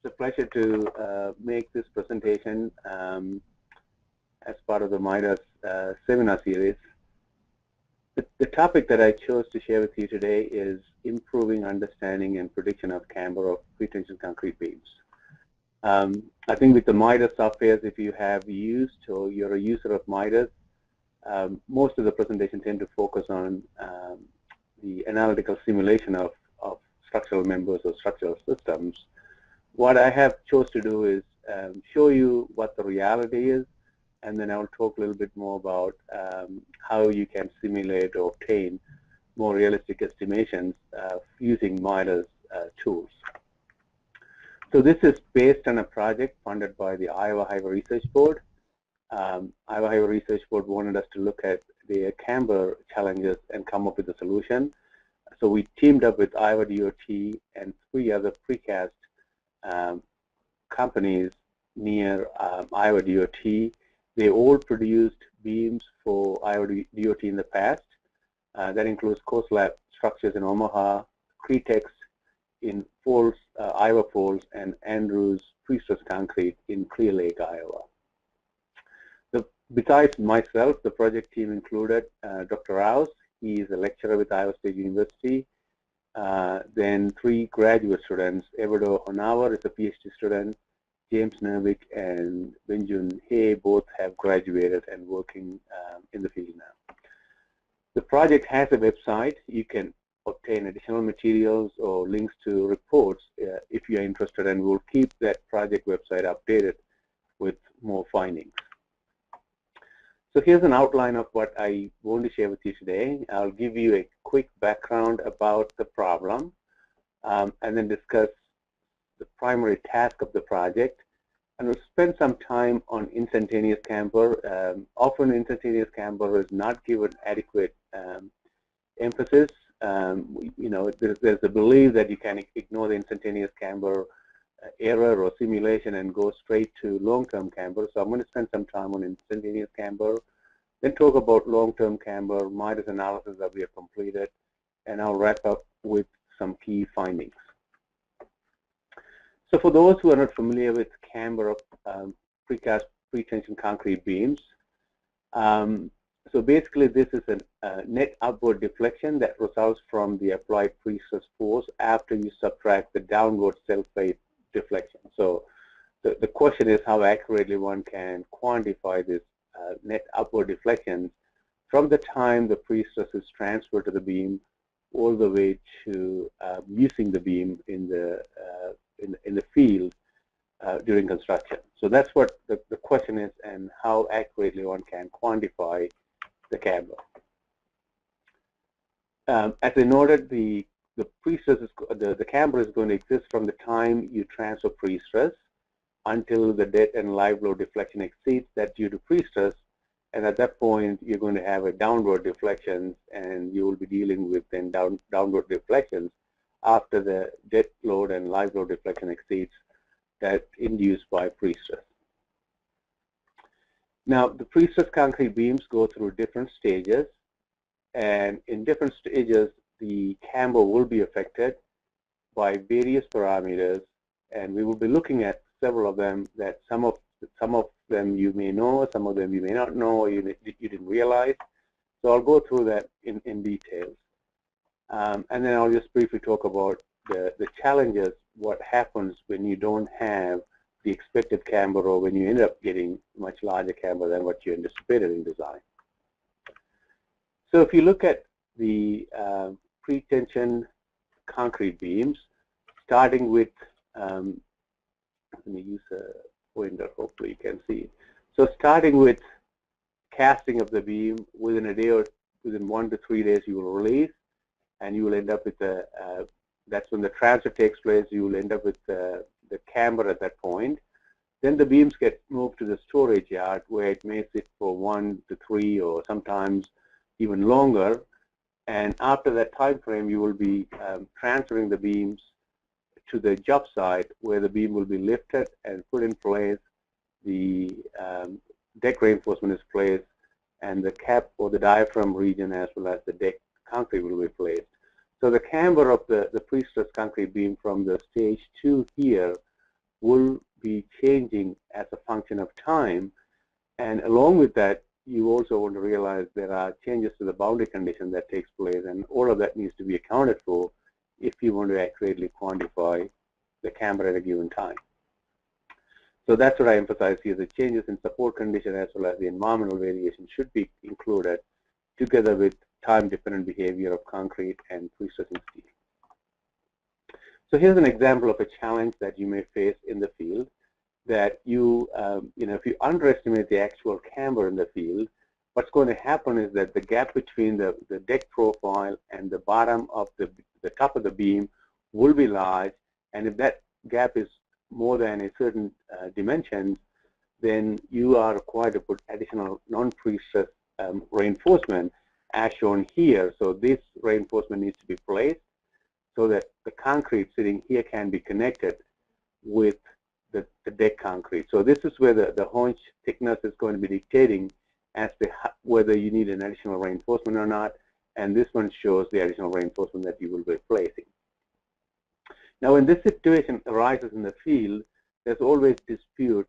a pleasure to make this presentation as part of the MIDAS seminar series. The topic that I chose to share with you today is improving understanding and prediction of camber of pretensioned concrete beams. I think with the MIDAS softwares, if you have used or you're a user of MIDAS, most of the presentations tend to focus on the analytical simulation of structural members or structural systems. What I have chose to do is show you what the reality is, and then I'll talk a little bit more about how you can simulate or obtain more realistic estimations using MIDAS tools. So this is based on a project funded by the Iowa Highway Research Board. Iowa Highway Research Board wanted us to look at the camber challenges and come up with a solution. So we teamed up with Iowa DOT and 3 other precast companies near Iowa DOT. They all produced beams for Iowa DOT in the past. That includes Coast Lab Structures in Omaha, Cretex in Falls, Iowa Falls, and Andrews Prestressed Concrete in Clear Lake, Iowa. Besides myself, the project team included Dr. Rouse. He is a lecturer with Iowa State University. Then 3 graduate students. Everdo Honavar is a PhD student. James Nervick and Benjun Hay both have graduated and working in the field now. The project has a website. You can obtain additional materials or links to reports if you are interested, and we'll keep that project website updated with more findings. So here's an outline of what I want to share with you today. I'll give you a quick background about the problem and then discuss the primary task of the project. And we'll spend some time on instantaneous camber. Often instantaneous camber is not given adequate emphasis. There's a belief that you can ignore the instantaneous camber error or simulation and go straight to long-term camber. So I'm going to spend some time on instantaneous camber, then talk about long-term camber, MIDAS analysis that we have completed, and I'll wrap up with some key findings. So for those who are not familiar with camber of precast pretensioned concrete beams, so basically this is a net upward deflection that results from the applied prestress force after you subtract the downward self-weight deflection. So the question is how accurately one can quantify this net upward deflection from the time the prestress is transferred to the beam all the way to using the beam in the field during construction. So that's what the question is, and how accurately one can quantify the camber. As I noted, the prestress is, the camber is going to exist from the time you transfer prestress until the dead and live load deflection exceeds that due to prestress, and at that point you're going to have a downward deflection, and you will be dealing with then downward deflections after the dead load and live load deflection exceeds that induced by prestress. Now, the prestressed concrete beams go through different stages, and in different stages the camber will be affected by various parameters, and we will be looking at several of them. That some of them you may know, some of them you may not know, or you didn't realize. So I'll go through that in detail, and then I'll just briefly talk about the challenges, what happens when you don't have the expected camber, or when you end up getting much larger camber than what you anticipated in design. So if you look at the pretensioned concrete beams, starting with, let me use a pointer, hopefully you can see. So starting with casting of the beam, within a day or within 1 to 3 days you will release, and you will end up with that's when the transfer takes place. You will end up with the camber at that point. Then the beams get moved to the storage yard, where it may sit for 1 to 3 or sometimes even longer. And after that time frame, you will be transferring the beams to the job site, where the beam will be lifted and put in place. The deck reinforcement is placed, and the cap or the diaphragm region as well as the deck concrete will be placed. So the camber of the prestressed concrete beam from the stage 2 here will be changing as a function of time. And along with that, you also want to realize there are changes to the boundary condition that takes place, and all of that needs to be accounted for if you want to accurately quantify the camber at a given time. So that's what I emphasize here. The changes in support condition as well as the environmental variation should be included together with time-dependent behavior of concrete and pre-stressing steel. So here's an example of a challenge that you may face in the field, that if you underestimate the actual camber in the field, what's going to happen is that the gap between the deck profile and the bottom of the top of the beam will be large, and if that gap is more than a certain dimension, then you are required to put additional non-pre-stress reinforcement as shown here. So this reinforcement needs to be placed so that the concrete sitting here can be connected with the deck concrete. So this is where the haunch thickness is going to be dictating as to whether you need an additional reinforcement or not, and this one shows the additional reinforcement that you will be placing. Now, when this situation arises in the field, there's always dispute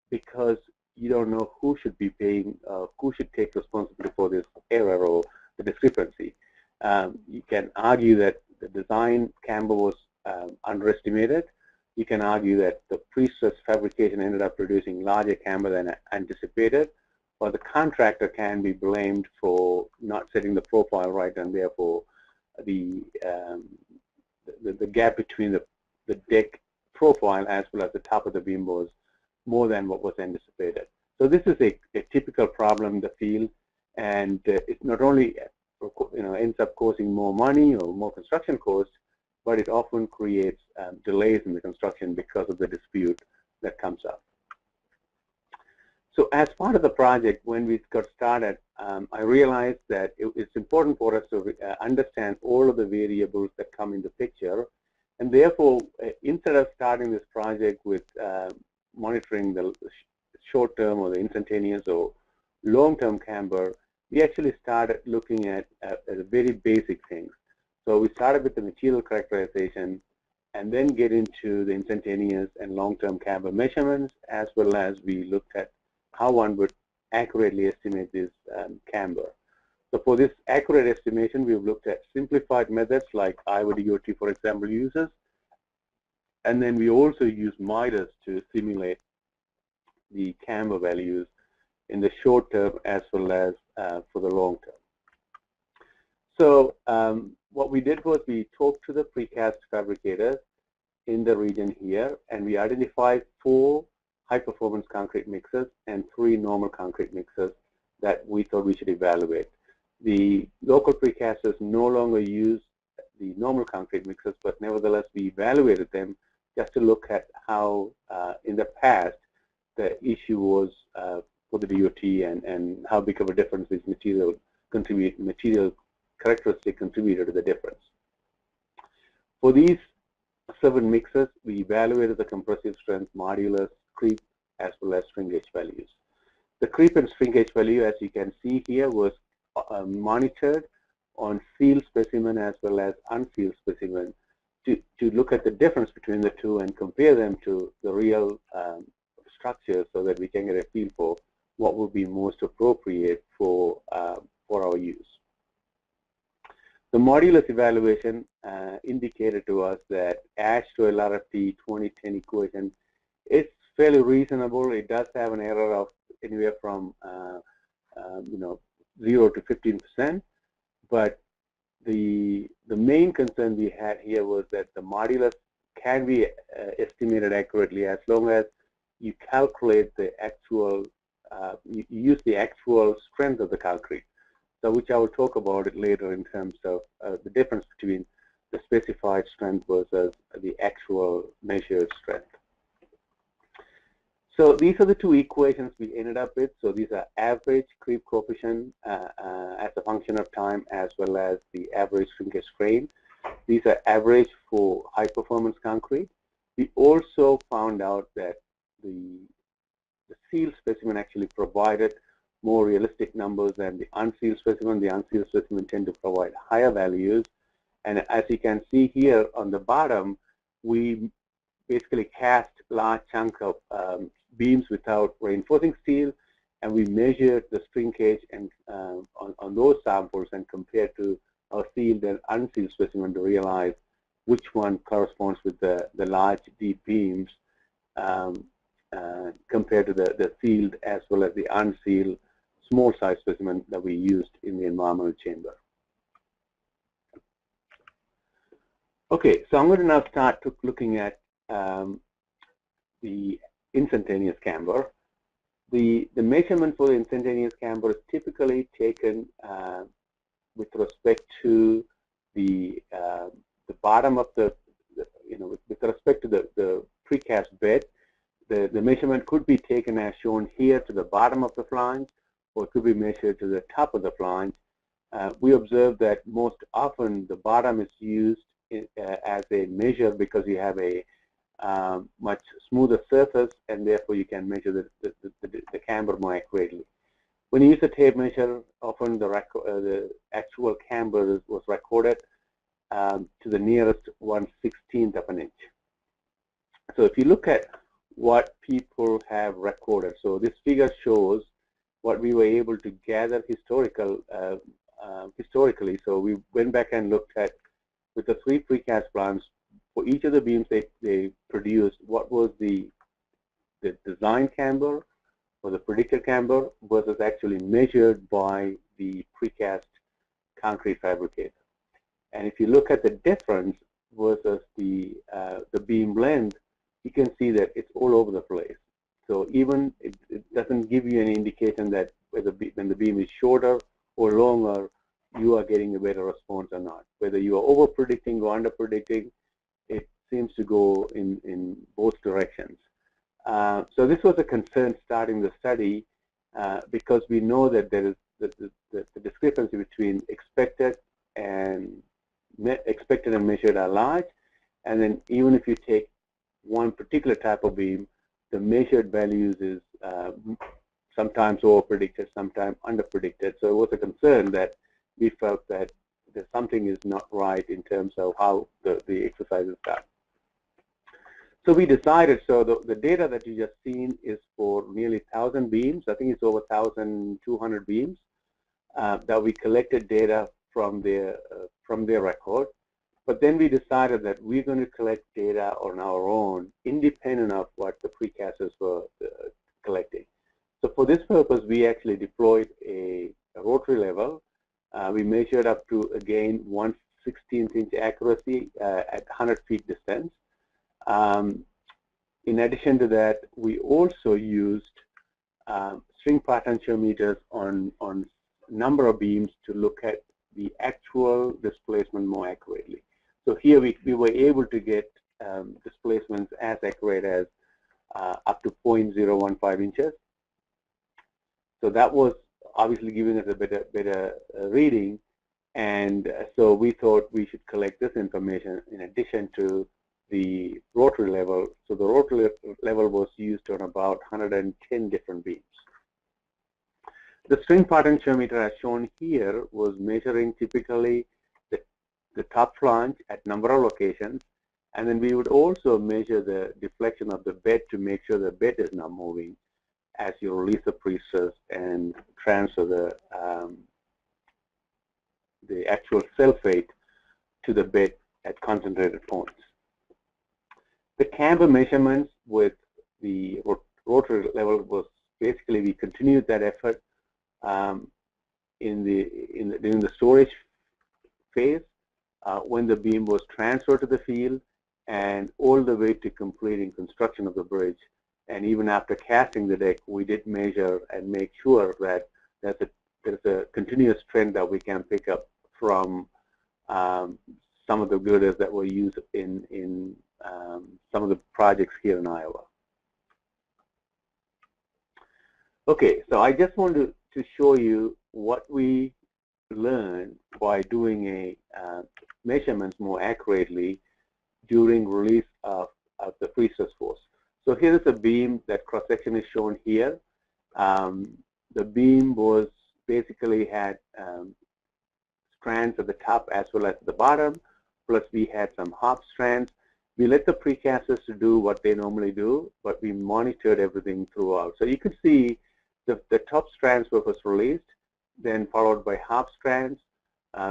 because you don't know who should be paying, who should take responsibility for this error or the discrepancy. You can argue that the design camber was underestimated. You can argue that the pre-stress fabrication ended up producing larger camber than anticipated, or the contractor can be blamed for not setting the profile right, and therefore the gap between the deck profile as well as the top of the beam was more than what was anticipated. So this is a typical problem in the field, and it not only ends up causing more money or more construction costs, but it often creates delays in the construction because of the dispute that comes up. So as part of the project, when we got started, I realized that it's important for us to understand all of the variables that come in the picture. And therefore, instead of starting this project with monitoring the short-term or the instantaneous or long-term camber, we actually started looking at very basic things. So we started with the material characterization and then get into the instantaneous and long-term camber measurements, as well as we looked at how one would accurately estimate this camber. So for this accurate estimation, we've looked at simplified methods like IODOT, for example, uses. And then we also use MIDAS to simulate the camber values in the short term as well as for the long term. So what we did was we talked to the precast fabricators in the region here, and we identified 4 high-performance concrete mixers and 3 normal concrete mixers that we thought we should evaluate. The local precasters no longer use the normal concrete mixers, but nevertheless we evaluated them just to look at how in the past the issue was for the DOT and how big of a difference this material characteristic contributed to the difference. For these 7 mixers, we evaluated the compressive strength, modulus, creep, as well as shrinkage values. The creep and shrinkage value, as you can see here, was monitored on field specimen as well as unfield specimen to look at the difference between the two and compare them to the real structure so that we can get a feel for what would be most appropriate for our use. The modulus evaluation indicated to us that ASH to LRFT 2010 equation is fairly reasonable. It does have an error of anywhere from 0 to 15%, but the main concern we had here was that the modulus can be estimated accurately as long as you calculate the actual, you use the actual strength of the concrete. So which I will talk about it later in terms of the difference between the specified strength versus the actual measured strength. So these are the 2 equations we ended up with. So these are average creep coefficient as a function of time, as well as the average shrinkage strain. These are average for high performance concrete. We also found out that the sealed specimen actually provided more realistic numbers than the unsealed specimen. The unsealed specimen tend to provide higher values. And as you can see here on the bottom, we basically cast large chunk of beams without reinforcing steel, and we measured the shrinkage and on those samples and compared to our sealed and unsealed specimen to realize which one corresponds with the large deep beams compared to the sealed as well as the unsealed small size specimen that we used in the environmental chamber. Okay, so I'm going to now start looking at the instantaneous camber. The measurement for the instantaneous camber is typically taken with respect to the bottom of the with respect to the precast bed. The measurement could be taken as shown here to the bottom of the flange, or it could be measured to the top of the flange. We observe that most often the bottom is used as a measure because you have a much smoother surface, and therefore you can measure the camber more accurately. When you use a tape measure, often the actual camber was recorded to the nearest 1/16th of an inch. So if you look at what people have recorded, so this figure shows what we were able to gather historically. So we went back and looked at, with the 3 precast plants, for each of the beams they produced, what was the design camber or the predicted camber versus actually measured by the precast concrete fabricator. And if you look at the difference versus the beam length, you can see that it's all over the place. So even it doesn't give you any indication that when the beam is shorter or longer, you are getting a better response or not. Whether you are over predicting or under predicting, it seems to go in both directions. So this was a concern starting the study because we know that there is the discrepancy between expected and measured are large, and then even if you take one particular type of beam, the measured values is sometimes over predicted, sometimes under predicted. So it was a concern that we felt that something is not right in terms of how the exercise is done. So we decided, so the data that you just seen is for nearly 1,000 beams. I think it's over 1,200 beams that we collected data from their record. But then we decided that we're going to collect data on our own, independent of what the precasters were collecting. So for this purpose, we actually deployed a rotary level. We measured up to, again, 1/16th inch accuracy at 100 feet distance. In addition to that, we also used string potentiometers on number of beams to look at the actual displacement more accurately. So here we were able to get displacements as accurate as up to 0.015 inches. So that was obviously giving us a better reading, and so we thought we should collect this information in addition to the rotary level. So the rotary level was used on about 110 different beams. The string potentiometer as shown here was measuring typically the top flange at number of locations, and then we would also measure the deflection of the bed to make sure the bed is not moving as you release the prestress and transfer the actual sulfate to the bed at concentrated points. The camber measurements with the rotary level was basically, we continued that effort during the storage phase when the beam was transferred to the field, and all the way to completing construction of the bridge. And even after casting the deck, we did measure and make sure that there's a continuous trend that we can pick up from some of the girders that were used in some of the projects here in Iowa. Okay, so I just wanted to show you what we learned by doing measurements more accurately during release of the prestress force. So here is a beam. That cross-section is shown here. The beam was basically had strands at the top as well as the bottom, plus we had some hop strands, We let the precasters to do what they normally do, but we monitored everything throughout. So you could see the top strands were first released, then followed by half strands.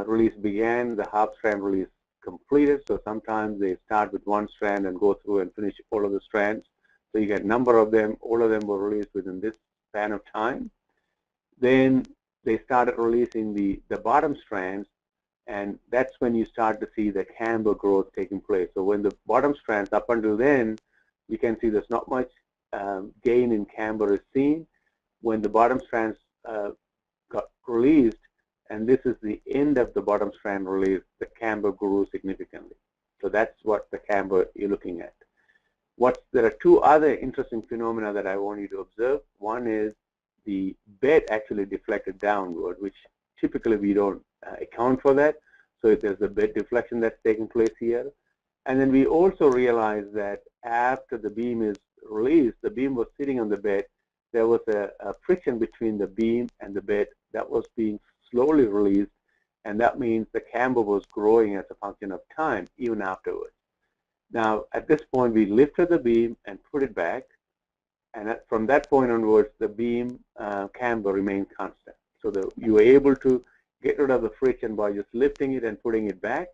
Release began, the half strand release completed. So sometimes they start with one strand and go through and finish all of the strands. So you get a number of them, all of them were released within this span of time. Then they started releasing the bottom strands, and that's when you start to see the camber growth taking place. So when the bottom strands, up until then, you can see there's not much gain in camber is seen. When the bottom strands got released, and this is the end of the bottom strand release, the camber grew significantly. So that's what the camber you're looking at. There are two other interesting phenomena that I want you to observe. One is the bed actually deflected downward, which typically we don't account for that. So there's a bed deflection that's taking place here. And then we also realize that after the beam is released, the beam was sitting on the bed. There was a friction between the beam and the bed that was being slowly released, and that means the camber was growing as a function of time even afterwards. Now, at this point, we lifted the beam and put it back, and from that point onwards, the beam camber remained constant. So you were able to get rid of the friction by just lifting it and putting it back,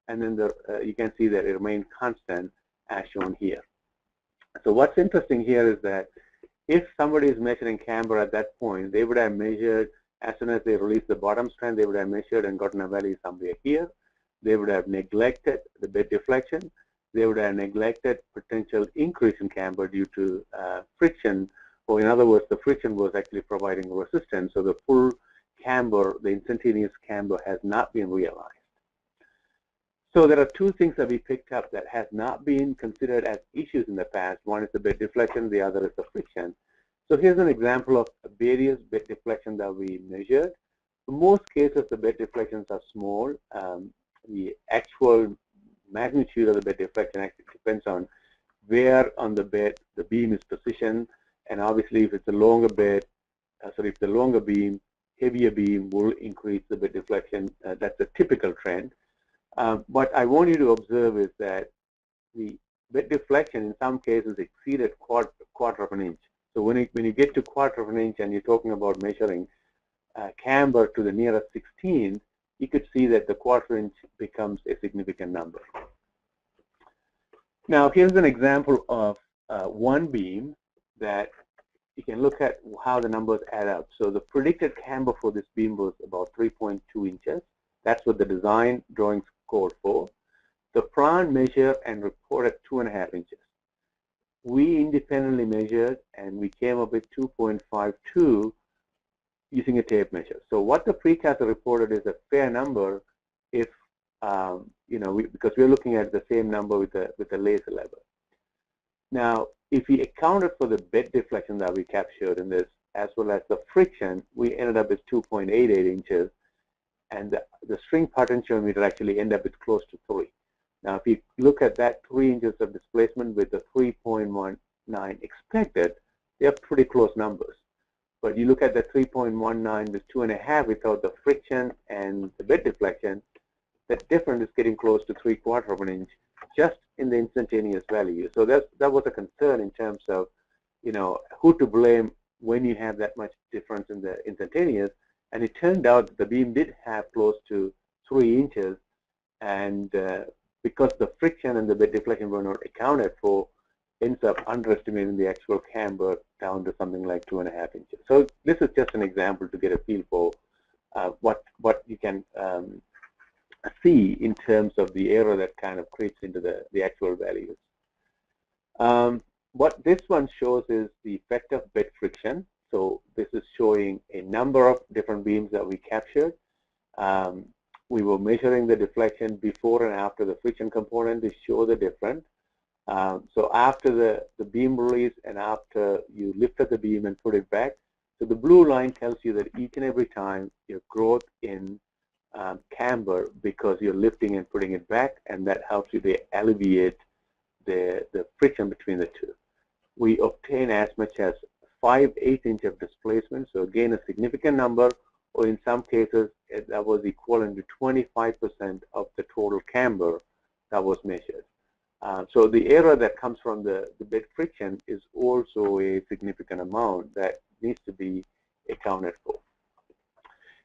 and then you can see that it remained constant as shown here. So what's interesting here is that if somebody is measuring camber at that point, they would have measured, as soon as they release the bottom strand, they would have measured and gotten a value somewhere here. They would have neglected the bed deflection. They would have neglected potential increase in camber due to friction, or in other words, the friction was actually providing resistance. So the full camber, the instantaneous camber, has not been realized. So there are two things that we picked up that has not been considered as issues in the past. One is the bed deflection, the other is the friction. So here's an example of various bed deflection that we measured. In most cases, the bed deflections are small. The actual magnitude of the bed deflection actually depends on where on the bed the beam is positioned, and obviously if it's a longer bed, if the longer beam, heavier beam will increase the bed deflection. That's a typical trend. What I want you to observe is that the bed deflection in some cases exceeded quarter of an inch. So when you get to quarter of an inch and you're talking about measuring camber to the nearest 16th, you could see that the quarter inch becomes a significant number. Now here's an example of one beam that you can look at how the numbers add up. So the predicted camber for this beam was about 3.2 inches. That's what the design drawings called for. The plant measured and reported 2.5 inches. We independently measured and we came up with 2.52 using a tape measure. So what the precaster reported is a fair number if, because we're looking at the same number with a laser level. Now, if we accounted for the bed deflection that we captured in this, as well as the friction, we ended up with 2.88 inches, and the string potentiometer actually ended up with close to 3. Now, if you look at that 3 inches of displacement with the 3.19 expected, they are pretty close numbers. But you look at the 3.19 with 2.5 without the friction and the bed deflection, that difference is getting close to 3/4 of an inch just in the instantaneous value. So that was a concern in terms of, who to blame when you have that much difference in the instantaneous. And it turned out that the beam did have close to 3 inches, and because the friction and the bed deflection were not accounted for, ends up underestimating the actual camber down to something like 2.5 inches. So this is just an example to get a feel for what you can see in terms of the error that kind of creeps into the actual values. What this one shows is the effect of bed friction. So this is showing a number of different beams that we captured. We were measuring the deflection before and after the friction component to show the difference. So after the beam release and after you lifted the beam and put it back, so the blue line tells you that each and every time your growth in camber because you're lifting and putting it back, and that helps you to alleviate the friction between the two. We obtain as much as 5/8 inch of displacement, so again a significant number, or in some cases that was equivalent to 25% of the total camber that was measured. So the error that comes from the bed friction is also a significant amount that needs to be accounted for.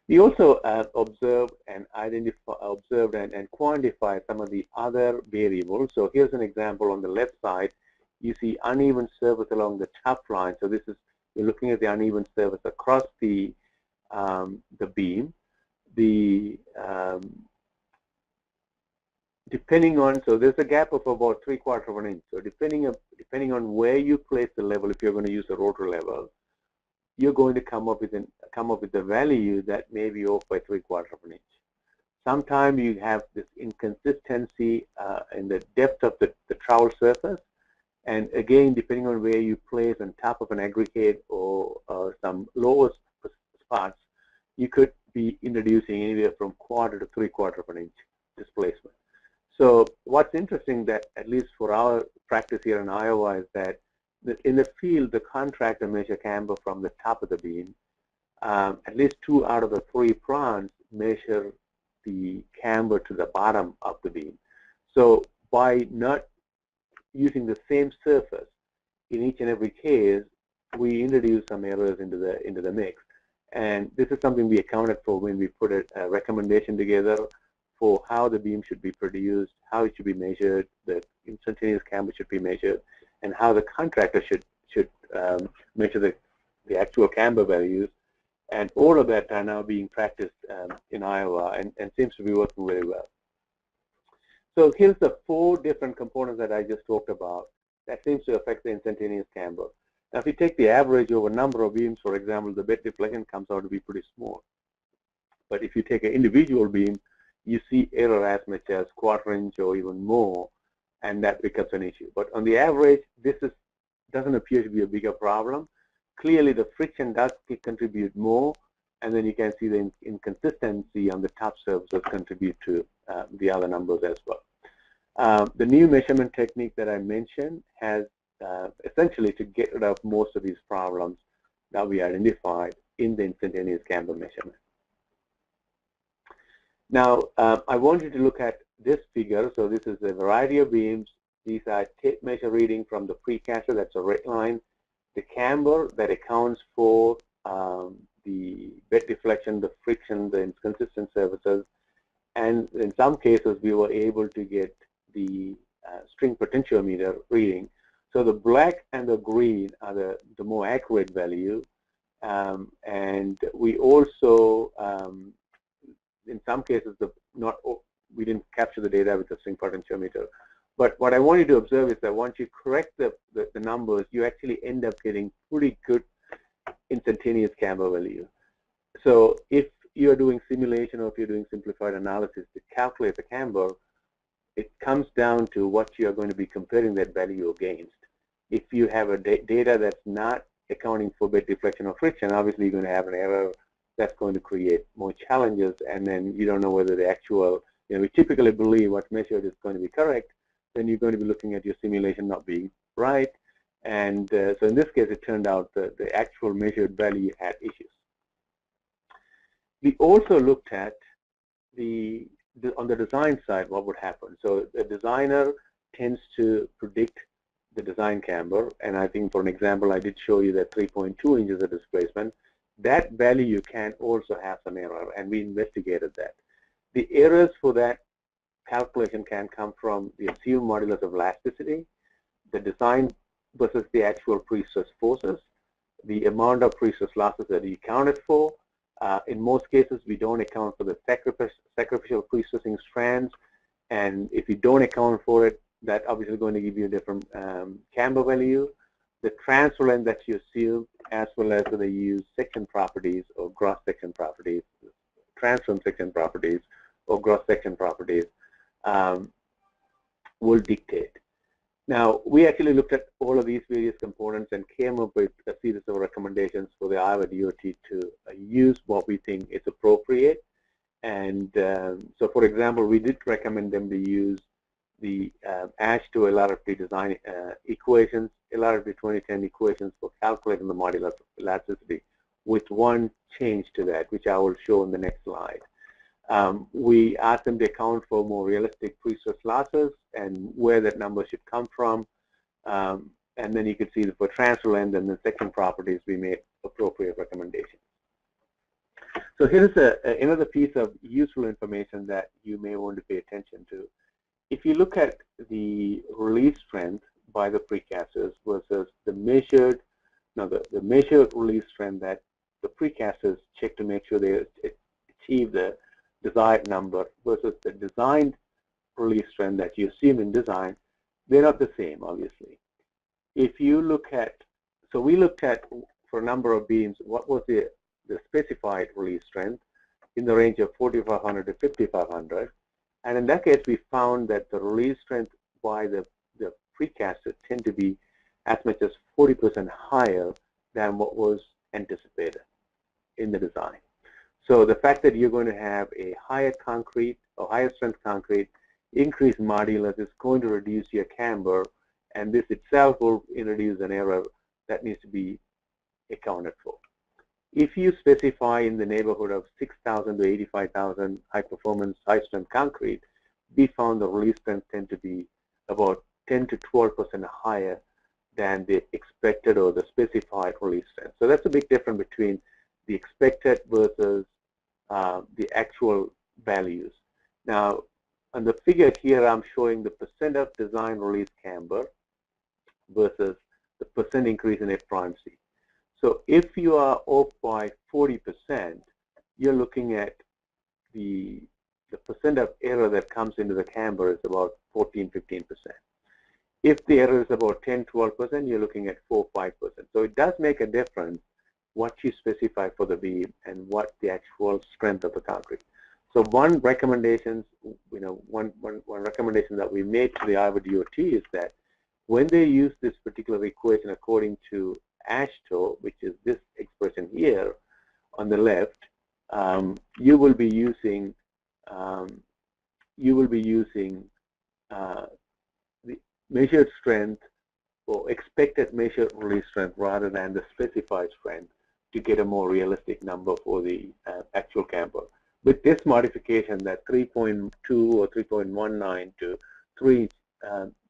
We also observed and quantified some of the other variables. So here's an example on the left side. You see uneven surface along the top line. So this is, we're looking at the uneven surface across the beam. Depending on, so there's a gap of about 3/4 of an inch. So depending on where you place the level, if you're going to use a rotor level, you're going to come up with a value that may be off by 3/4 of an inch. Sometimes you have this inconsistency in the depth of the trowel surface, and again, depending on where you place on top of an aggregate or some lower spots, you could be introducing anywhere from 1/4 to 3/4 of an inch displacement. So what's interesting, that at least for our practice here in Iowa, is that in the field, the contractor measure camber from the top of the beam. At least 2 out of the 3 prongs measure the camber to the bottom of the beam. So by not using the same surface in each and every case, we introduce some errors into the mix. And this is something we accounted for when we put a recommendation together for how the beam should be produced, how it should be measured, the instantaneous camber should be measured, and how the contractor should measure the actual camber values. And all of that are now being practiced in Iowa and seems to be working very well. So here's the 4 different components that I just talked about that seems to affect the instantaneous camber. Now, if you take the average over a number of beams, for example, the bed deflection comes out to be pretty small. But if you take an individual beam, you see error as much as 1/4 inch or even more, and that becomes an issue. But on the average, this doesn't appear to be a bigger problem. Clearly, the friction does contribute more, and then you can see the inconsistency on the top surfaces contribute to the other numbers as well. The new measurement technique that I mentioned has essentially to get rid of most of these problems that we identified in the instantaneous camber measurement. Now, I want you to look at this figure. So this is a variety of beams. These are tape measure reading from the precaster, that's a red line. The camber that accounts for the bed deflection, the friction, the inconsistent surfaces, and in some cases we were able to get the string potentiometer reading. So the black and the green are the more accurate value, and we also in some cases we didn't capture the data with the string potentiometer. But what I want you to observe is that once you correct the numbers, you actually end up getting pretty good instantaneous camber value. So if you're doing simulation or if you're doing simplified analysis to calculate the camber, it comes down to what you're going to be comparing that value against. If you have a data that's not accounting for bed deflection or friction, obviously you're going to have an error that's going to create more challenges, and then you don't know whether the actual, we typically believe what's measured is going to be correct, then you're going to be looking at your simulation not being right. And so in this case, it turned out that the actual measured value had issues. We also looked at on the design side, what would happen. So the designer tends to predict the design camber, and I think for an example, I did show you that 3.2 inches of displacement. That value can also have some error, and we investigated that. The errors for that calculation can come from the assumed modulus of elasticity, the design versus the actual pre-stress forces, the amount of pre-stress losses that you accounted for. In most cases, we don't account for the sacrificial pre-stressing strands, and if you don't account for it, that obviously is going to give you a different camber value. The transfer length that you assume, as well as whether you use section properties or cross section properties, transform section properties or cross section properties, will dictate. Now, we actually looked at all of these various components and came up with a series of recommendations for the Iowa DOT to use what we think is appropriate. And so, for example, we did recommend them to use the ASH to LRFD design equations, LRFD 2010 equations for calculating the modulus of elasticity, with one change to that, which I will show in the next slide. We ask them to account for more realistic pre-stress losses and where that number should come from. And then you could see that for transfer length and the section properties, we made appropriate recommendations. So here's another piece of useful information that you may want to pay attention to. If you look at the release strength by the precasters versus the measured, the measured release strength that the precasters check to make sure they achieve the desired number versus the designed release strength that you assume in design, they're not the same, obviously. If you look at, so we looked at for a number of beams, what was the specified release strength in the range of 4,500 to 5,500. And in that case, we found that the release strength by the precasters tend to be as much as 40% higher than what was anticipated in the design. So the fact that you're going to have a higher concrete or higher strength concrete, increased modulus is going to reduce your camber, and this itself will introduce an error that needs to be accounted for. If you specify in the neighborhood of 6,000 to 85,000 high performance, high strength concrete, we found the release strength tend to be about 10 to 12% higher than the expected or the specified release strength. So that's a big difference between the expected versus the actual values. Now, on the figure here, I'm showing the percent of design release camber versus the percent increase in F prime C. So if you are off by 40%, you're looking at the percent of error that comes into the camber is about 14–15%. If the error is about 10–12%, you're looking at 4–5%. So it does make a difference what you specify for the beam and what the actual strength of the concrete. So one recommendation, one recommendation that we made to the Iowa DOT is that when they use this particular equation according to AASHTO, which is this expression here on the left, you will be using the measured strength or expected measured release strength rather than the specified strength to get a more realistic number for the actual camber. With this modification, that 3.2 or 3.19 to 3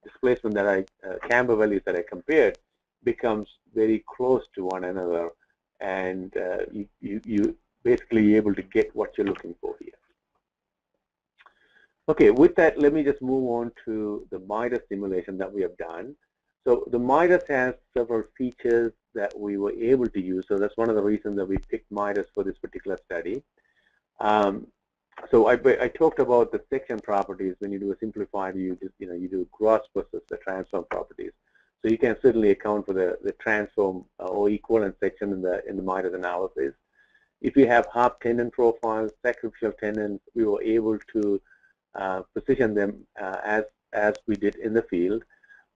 displacement that camber values that I compared becomes very close to one another, and you basically able to get what you're looking for here. Okay, with that, let me just move on to the MIDAS simulation that we have done. So the MIDAS has several features that we were able to use. So that's one of the reasons that we picked MIDAS for this particular study. So I talked about the section properties. When you do a simplified, you do gross versus the transform properties. So you can certainly account for the transform or equivalent section in the MIDAS analysis. If you have half tendon profiles, sacrificial tendons, we were able to position them as we did in the field.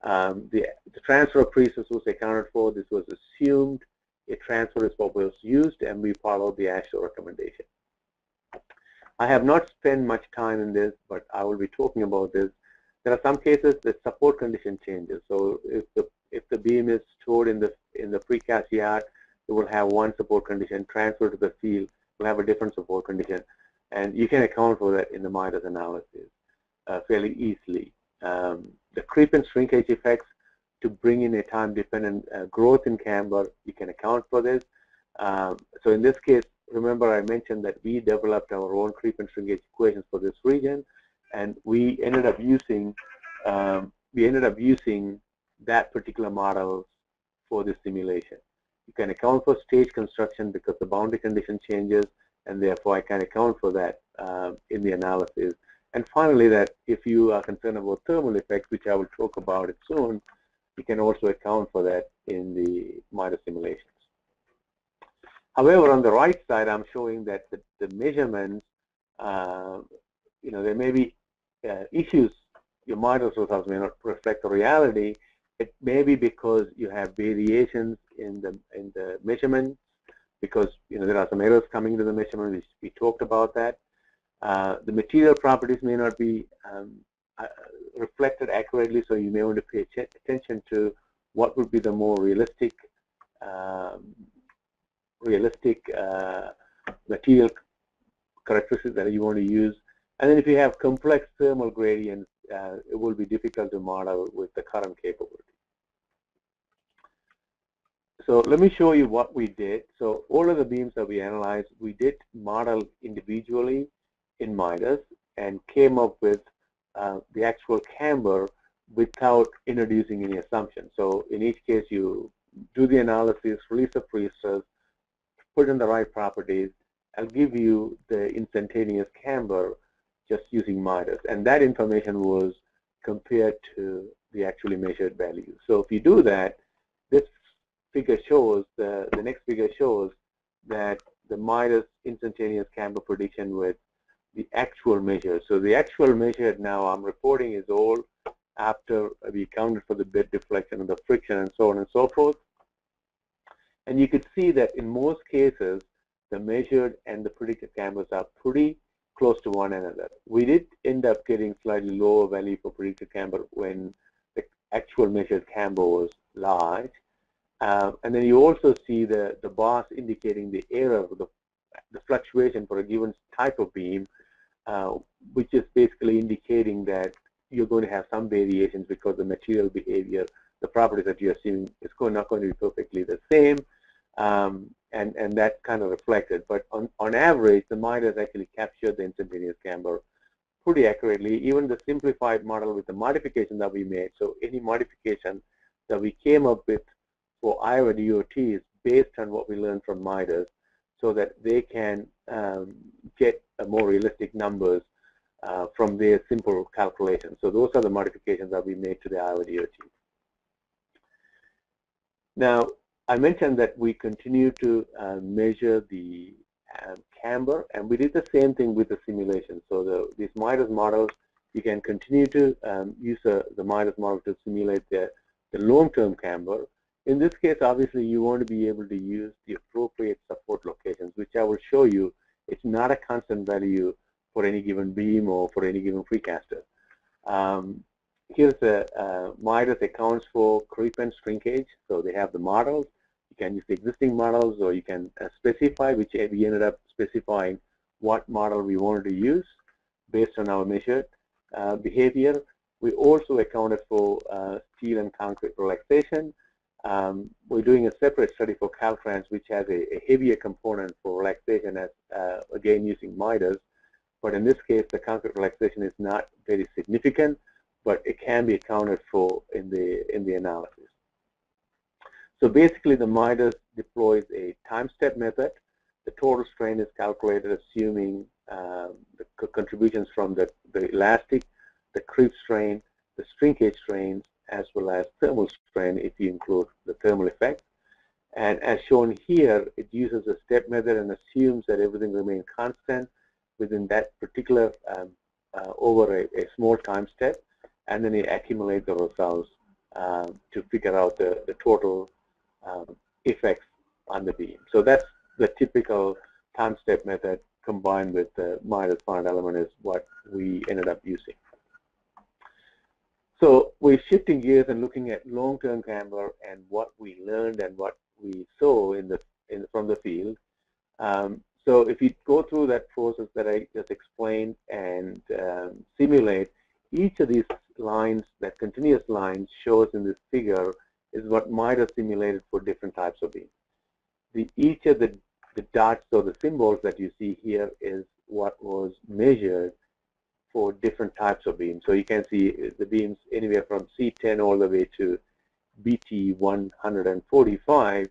The transfer of pre-stress was accounted for. This was assumed. A transfer is what was used, and we followed the AASHTO recommendation. I have not spent much time in this, but I will be talking about this. There are some cases that support condition changes. So if the beam is stored in the precast yard, it will have one support condition. Transfer to the field will have a different support condition, and you can account for that in the MIDAS analysis fairly easily. The creep and shrinkage effects to bring in a time-dependent growth in camber, you can account for this. So in this case, remember I mentioned that we developed our own creep and shrinkage equations for this region, and we ended up using that particular model for this simulation. You can account for stage construction because the boundary condition changes, and therefore I can account for that in the analysis. And finally, that if you are concerned about thermal effects, which I will talk about it soon, you can also account for that in the MIDAS simulations. However, on the right side, I'm showing that the measurements, there may be issues. Your MIDAS results may not reflect the reality. It may be because you have variations in the measurements, because there are some errors coming to the measurement. We talked about that. The material properties may not be reflected accurately, so you may want to pay attention to what would be the more realistic material characteristics that you want to use. And then if you have complex thermal gradients, it will be difficult to model with the current capability. So let me show you what we did. So all of the beams that we analyzed, we did model individually in MIDAS and came up with the actual camber without introducing any assumptions. So in each case, you do the analysis, release the freezers, put in the right properties, and give you the instantaneous camber just using MIDAS. And that information was compared to the actually measured value. So if you do that, this figure shows, the next figure shows that the MIDAS instantaneous camber prediction with the actual measure. So the actual measured now I'm reporting is all after we accounted for the bit deflection and the friction and so on and so forth. And you could see that in most cases, the measured and the predicted cambers are pretty close to one another. We did end up getting slightly lower value for predicted camber when the actual measured camber was large. And then you also see the bars indicating the error, the fluctuation for a given type of beam, which is basically indicating that you're going to have some variations because the material behavior, the properties that you're seeing is not going to be perfectly the same, and that kind of reflected. But on average, the MIDAS actually captured the instantaneous camber pretty accurately. Even the simplified model with the modification that we made, so any modification that we came up with for Iowa DOT is based on what we learned from MIDAS, so that they can get more realistic numbers from their simple calculations. So those are the modifications that we made to the Iowa DOT. Now, I mentioned that we continue to measure the camber, and we did the same thing with the simulation. So these MIDAS models, you can continue to use the MIDAS model to simulate the long-term camber. In this case, obviously, you want to be able to use the appropriate support locations, which I will show you. It's not a constant value for any given beam or for any given precaster. Here's the MIDAS accounts for creep and shrinkage. So they have the models. You can use the existing models, or you can specify, which we ended up specifying what model we wanted to use based on our measured behavior. We also accounted for steel and concrete relaxation. We're doing a separate study for Caltrans, which has a heavier component for relaxation, as again using MIDAS. But in this case, the concrete relaxation is not very significant, but it can be accounted for in the analysis. So basically, the MIDAS deploys a time step method. The total strain is calculated assuming the contributions from the elastic, the creep strain, the shrinkage strains, as well as thermal strain if you include the thermal effect. And as shown here, it uses a step method and assumes that everything remains constant within that particular over a small time step, and then you accumulate the results to figure out the total effects on the beam. So that's the typical time step method combined with the MIDAS finite element is what we ended up using. So we're shifting gears and looking at long-term camber and what we learned and what we saw from the field. So if you go through that process that I just explained and simulate, each of these lines, that continuous line shows in this figure, is what MIDAS simulated for different types of beams. Each of the dots or the symbols that you see here is what was measured for different types of beams. So you can see the beams anywhere from C10 all the way to BT145,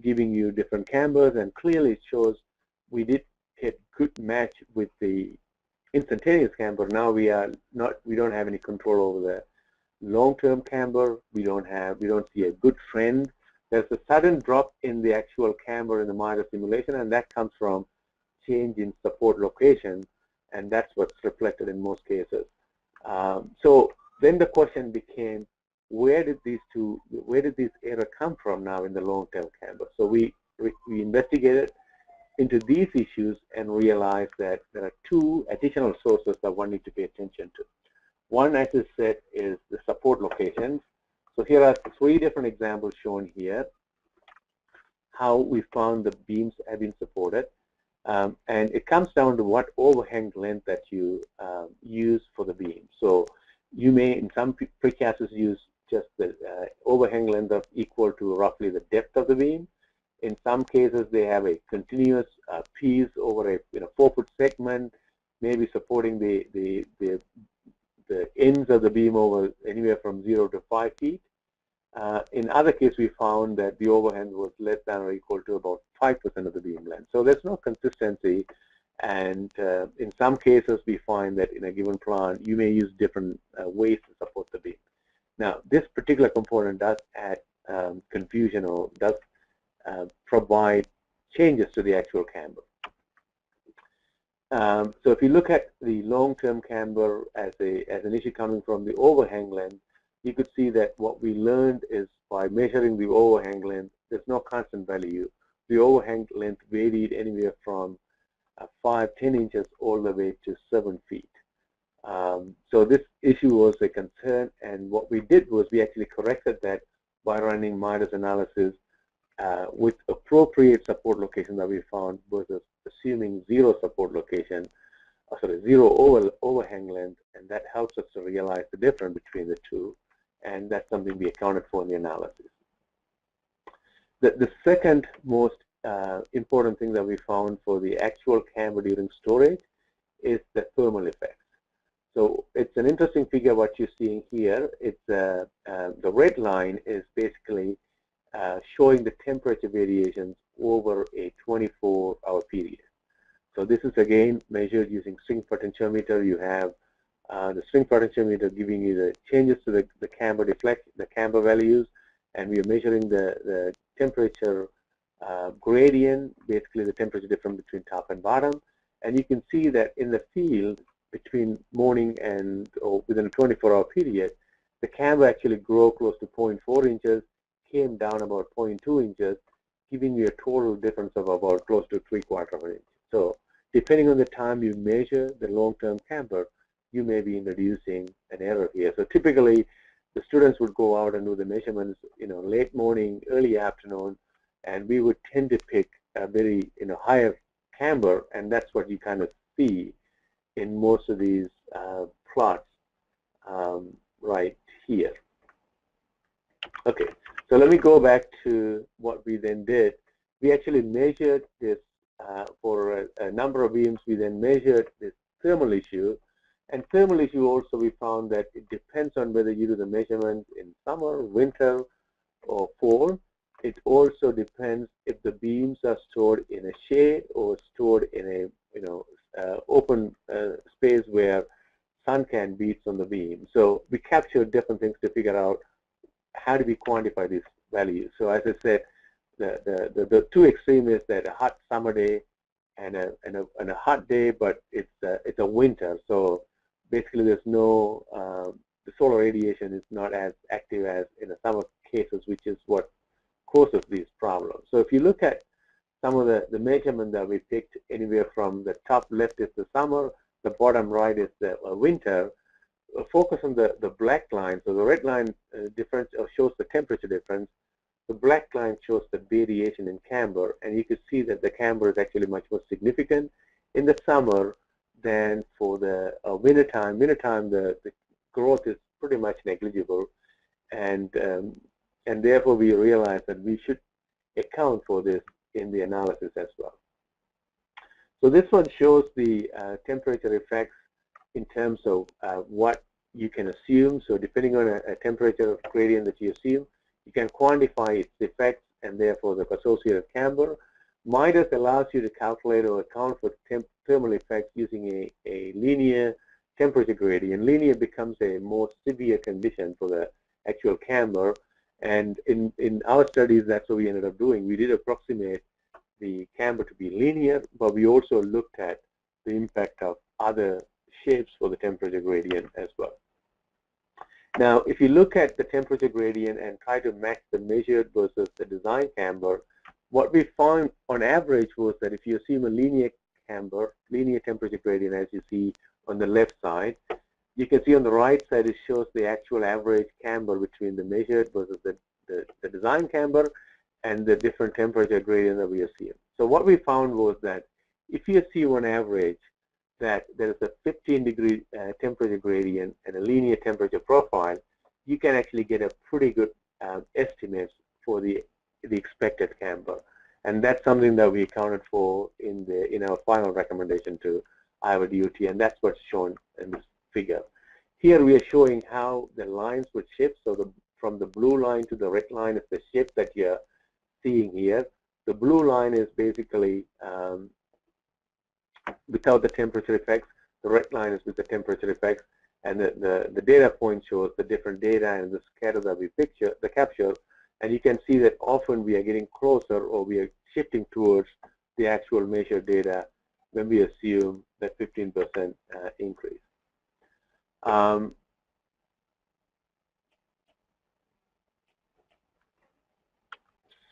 giving you different cambers, and clearly it shows we did get good match with the instantaneous camber. Now we don't have any control over the long-term camber. We don't see a good trend. There's a sudden drop in the actual camber in the MIDAS simulation, and that comes from change in support location, and that's what's reflected in most cases. So then the question became, where did these errors come from now in the long-term camber? So we investigated into these issues and realized that there are two additional sources that one needs to pay attention to. One, as I said, is the support locations. So here are 3 different examples shown here, how we found the beams have been supported. And it comes down to what overhang length that you use for the beam. So you may, in some precasts, use just the overhang length of equal to roughly the depth of the beam. In some cases, they have a continuous piece over a 4-foot segment, maybe supporting the ends of the beam over anywhere from 0 to 5 feet. In other cases, we found that the overhang was less than or equal to about 5% of the beam length. So there's no consistency, and in some cases, we find that in a given plan, you may use different ways to support the beam. Now, this particular component does add confusion or does provide changes to the actual camber. So if you look at the long-term camber as an issue coming from the overhang length, you could see that what we learned is by measuring the overhang length, there's no constant value. The overhang length varied anywhere from 5-10 inches all the way to 7 feet. So this issue was a concern, and what we did was we actually corrected that by running MIDAS analysis with appropriate support location that we found versus assuming zero support location, zero overhang length, and that helps us to realize the difference between the two, and that's something we accounted for in the analysis. The second most important thing that we found for the actual camber during storage is the thermal effects. So it's an interesting figure what you're seeing here. It's the red line is basically showing the temperature variations over a 24-hour period. So this is again measured using string potentiometer. You have the string potentiometer giving you the changes to the camber the camber values, and we are measuring the temperature gradient, basically the temperature difference between top and bottom. And you can see that in the field between morning and within a 24-hour period, the camber actually grew close to 0.4 inches, came down about 0.2 inches, giving you a total difference of about close to 3/4 of an inch. So depending on the time you measure the long-term camber, you may be introducing an error here. So typically, the students would go out and do the measurements, late morning, early afternoon, and we would tend to pick a very, higher camber, and that's what you kind of see in most of these plots right here. Okay, so let me go back to what we then did. We actually measured this for a number of beams. We then measured this thermal issue. And thermal issue also, we found that it depends on whether you do the measurement in summer, winter, or fall. It also depends if the beams are stored in a shade or stored in a open space where sun can beat on the beam. So we captured different things to figure out how do we quantify these values. So as I said, the two extremes is that a hot summer day and a hot day, but it's a winter. So basically, there's no the solar radiation is not as active as in the summer cases, which is what causes these problems. So if you look at some of the measurement that we picked, anywhere from the top left is the summer, the bottom right is the winter. Focus on the black line. So the red line difference shows the temperature difference. The black line shows the variation in camber, and you can see that the camber is actually much more significant in the summer than for the winter time. Winter time, the growth is pretty much negligible, and therefore we realize that we should account for this in the analysis as well. So this one shows the temperature effects in terms of what you can assume. So depending on a temperature gradient that you assume, you can quantify its effects and therefore the associated camber. MIDAS allows you to calculate or account for thermal effects using a linear temperature gradient. Linear becomes a more severe condition for the actual camber, and in our studies, that's what we ended up doing. We did approximate the camber to be linear, but we also looked at the impact of other shapes for the temperature gradient as well. Now, if you look at the temperature gradient and try to match the measured versus the design camber, what we found on average was that if you assume a linear camber, linear temperature gradient, as you see on the left side, you can see on the right side it shows the actual average camber between the measured versus the design camber and the different temperature gradient that we assume. So what we found was that if you assume on average that there is a 15-degree temperature gradient and a linear temperature profile, you can actually get a pretty good estimate for the expected camber. And that's something that we accounted for in our final recommendation to Iowa DOT, and that's what's shown in this figure. Here we are showing how the lines would shift. So from the blue line to the red line is the shift that you're seeing here. The blue line is basically without the temperature effects. The red line is with the temperature effects, and the data point shows the different data and the scatter that we capture. And you can see that often we are getting closer, or we are shifting towards the actual measured data when we assume that 15% increase.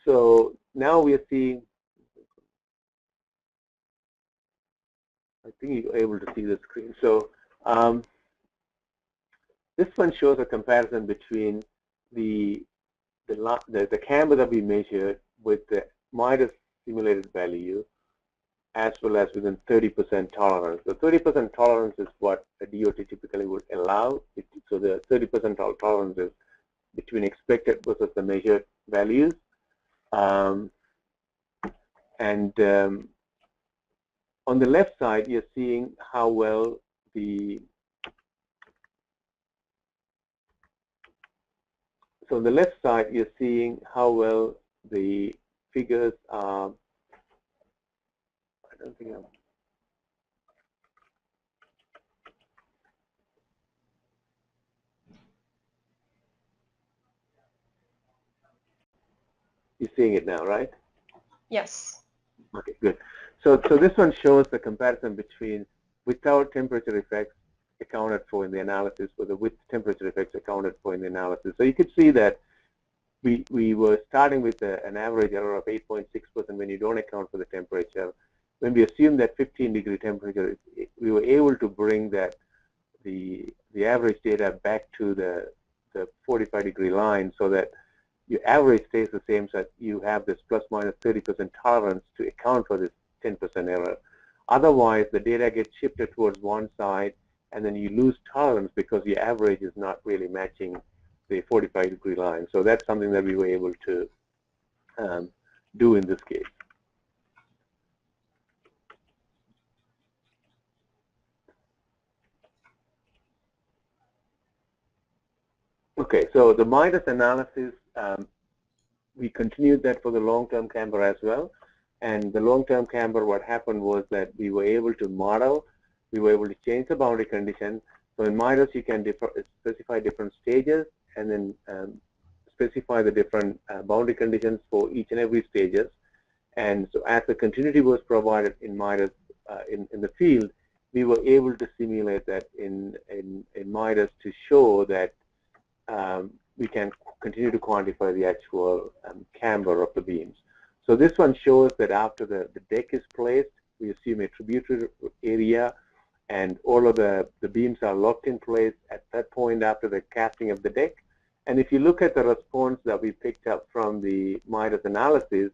So now we are seeing, I think you're able to see the screen. So this one shows a comparison between the camber that we measured with the MIDAS simulated value, as well as within 30% tolerance. The 30% tolerance is what a DOT typically would allow. So the 30% tolerance is between expected versus the measured values. On the left side, you're seeing how well so on the left side, you're seeing how well the figures are. I don't think I'm. You're seeing it now, right? Yes. Okay, good. So this one shows the comparison between without temperature effects accounted for in the analysis, with temperature effects accounted for in the analysis. So you could see that we were starting with an average error of 8.6% when you don't account for the temperature. When we assume that 15-degree temperature, we were able to bring that the average data back to the 45-degree line, so that your average stays the same, so that you have this plus minus 30% tolerance to account for this 10% error. Otherwise, the data gets shifted towards one side, and then you lose tolerance because your average is not really matching the 45-degree line. So that's something that we were able to do in this case. Okay, so the MIDAS analysis, we continued that for the long-term camber as well. And the long-term camber, what happened was that we were able to model, we were able to change the boundary condition. So in MIDAS, you can specify different stages, and then specify the different boundary conditions for each and every stages. And so as the continuity was provided in MIDAS in the field, we were able to simulate that in MIDAS to show that we can continue to quantify the actual camber of the beams. So this one shows that after the deck is placed, we assume a tributary area, and all of the beams are locked in place at that point after the casting of the deck. And if you look at the response that we picked up from the MIDAS analysis,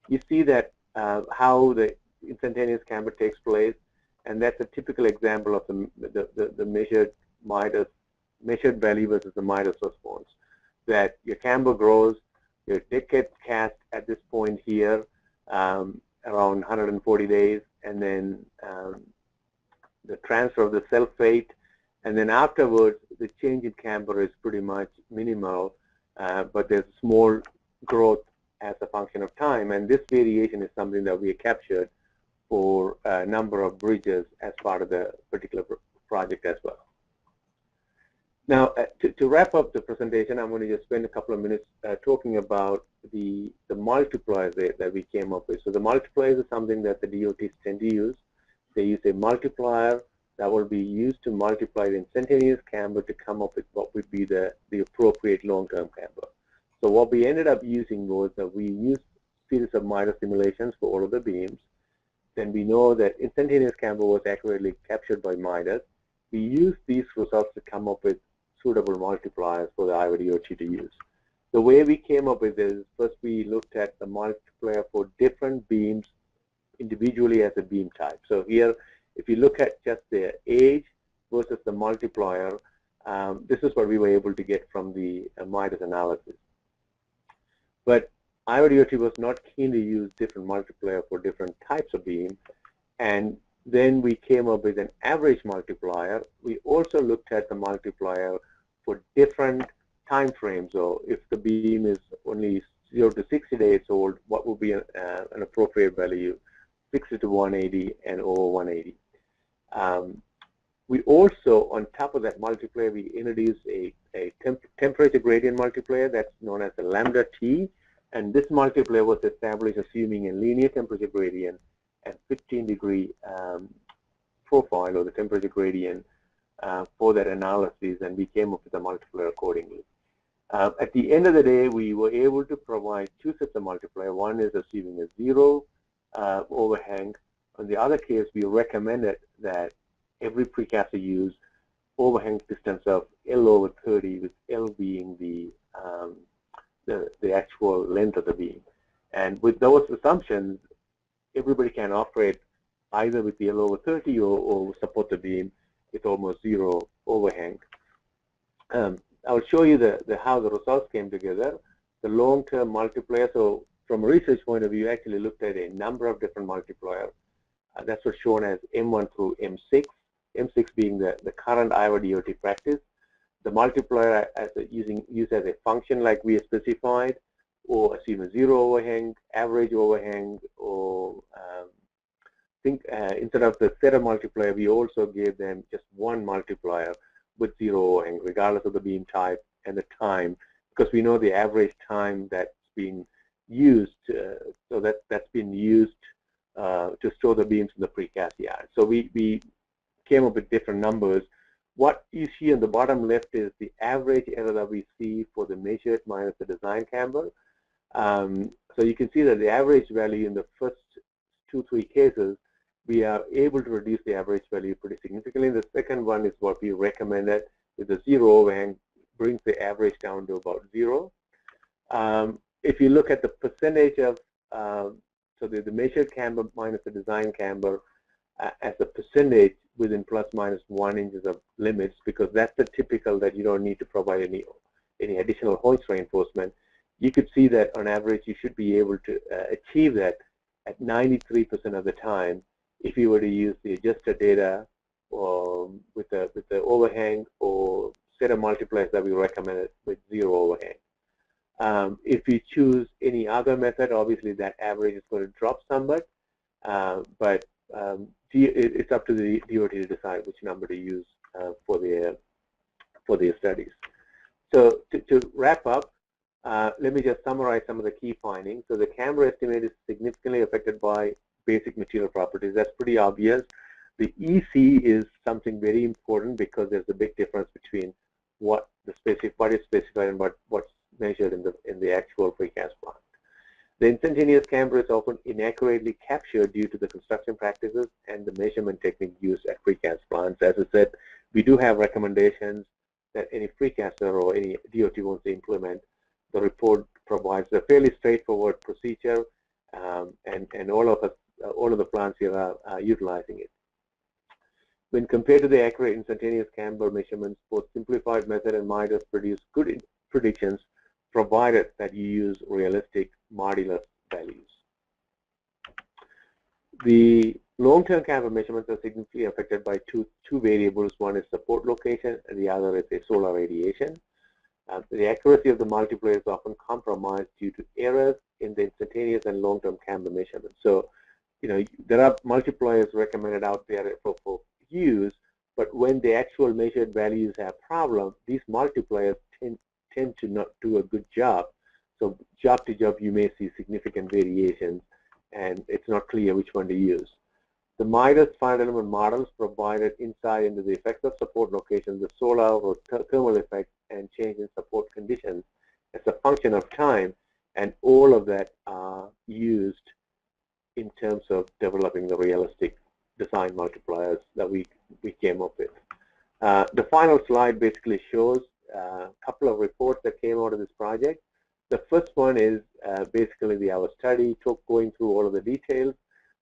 you see that how the instantaneous camber takes place, and that's a typical example of the measured MIDAS measured value versus the MIDAS response. That your camber grows, your deck gets cast at this point here around 140 days, and then the transfer of the self-weight, and then afterwards the change in camber is pretty much minimal, but there's small growth as a function of time, and this variation is something that we captured for a number of bridges as part of the particular project as well. Now, to wrap up the presentation, I'm going to just spend a couple of minutes talking about the multipliers that we came up with. So the multipliers is something that the DOTs tend to use. They use a multiplier that will be used to multiply the instantaneous camber to come up with what would be the appropriate long-term camber. So what we ended up using was that we used series of MIDAS simulations for all of the beams. Then we know that instantaneous camber was accurately captured by MIDAS. We used these results to come up with suitable multipliers for the Iowa DOT to use. The way we came up with this, first we looked at the multiplier for different beams individually as a beam type. So here, if you look at just the age versus the multiplier, this is what we were able to get from the MIDAS analysis. But IODOT was not keen to use different multiplier for different types of beam, and then we came up with an average multiplier. We also looked at the multiplier for different time frames. So if the beam is only 0 to 60 days old, what would be an appropriate value? 60 to 180 and over 180. We also, on top of that multiplier, we introduced a temperature gradient multiplier that's known as the lambda T, and this multiplier was established assuming a linear temperature gradient at 15-degree profile, or the temperature gradient for that analysis, and we came up with a multiplier accordingly. At the end of the day, we were able to provide two sets of multiplier. One is assuming a 0 overhang. In the other case, we recommended that every precaster use overhang distance of L over 30, with L being the actual length of the beam. And with those assumptions, everybody can operate either with the L over 30 or support the beam with almost 0 overhang. I'll show you how the results came together. The long-term multiplier, so from a research point of view, actually looked at a number of different multipliers. That's what's shown as M1 through M6, M6 being the current IODOT practice. The multiplier used as a function like we have specified, or assume a 0 overhang, average overhang, or instead of the theta multiplier, we also gave them just one multiplier with 0 overhang, regardless of the beam type and the time, because we know the average time that's being used, so that's been used to store the beams in the precast yard. So we came up with different numbers. What you see on the bottom left is the average error that we see for the measured minus the design camber. So you can see that the average value in the first 2-3 cases, we are able to reduce the average value pretty significantly. The second one is what we recommended, with the 0 overhang, brings the average down to about 0. If you look at the percentage of, so the measured camber minus the design camber as a percentage within plus minus 1 inches of limits, because that's the typical that you don't need to provide any additional hoist reinforcement. You could see that on average you should be able to achieve that at 93% of the time if you were to use the adjusted data with the overhang or set of multipliers that we recommended with 0 overhang. If you choose any other method, obviously that average is going to drop somewhat, but it's up to the DOT to decide which number to use for their studies. So to wrap up, let me just summarize some of the key findings. So the camber estimate is significantly affected by basic material properties. That's pretty obvious. The EC is something very important because there's a big difference between what is specified and what's measured in the actual precast plant. The instantaneous camber is often inaccurately captured due to the construction practices and the measurement technique used at precast plants. As I said, we do have recommendations that any precaster or any DOT wants to implement. The report provides a fairly straightforward procedure, and all of the plants here are utilizing it. When compared to the accurate instantaneous camber measurements, both simplified method and MIDAS produce good predictions, provided that you use realistic modular values. The long-term camber measurements are significantly affected by two variables. One is support location, and the other is a solar radiation. The accuracy of the multiplier is often compromised due to errors in the instantaneous and long-term camber measurements. So, there are multipliers recommended out there for use, but when the actual measured values have problems, these multipliers tend to not do a good job. So job to job, you may see significant variations, and it's not clear which one to use. The MIDAS finite element models provided insight into the effects of support locations, the solar or thermal effects, and change in support conditions as a function of time, and all of that are used in terms of developing the realistic design multipliers that we came up with. The final slide basically shows a couple of reports that came out of this project. The first one is basically our study, going through all of the details.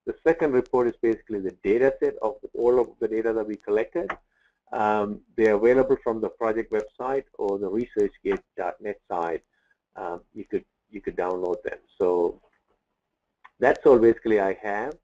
The second report is basically the data set of all of the data that we collected. They're available from the project website or the researchgate.net site. You could download them. So that's all basically I have.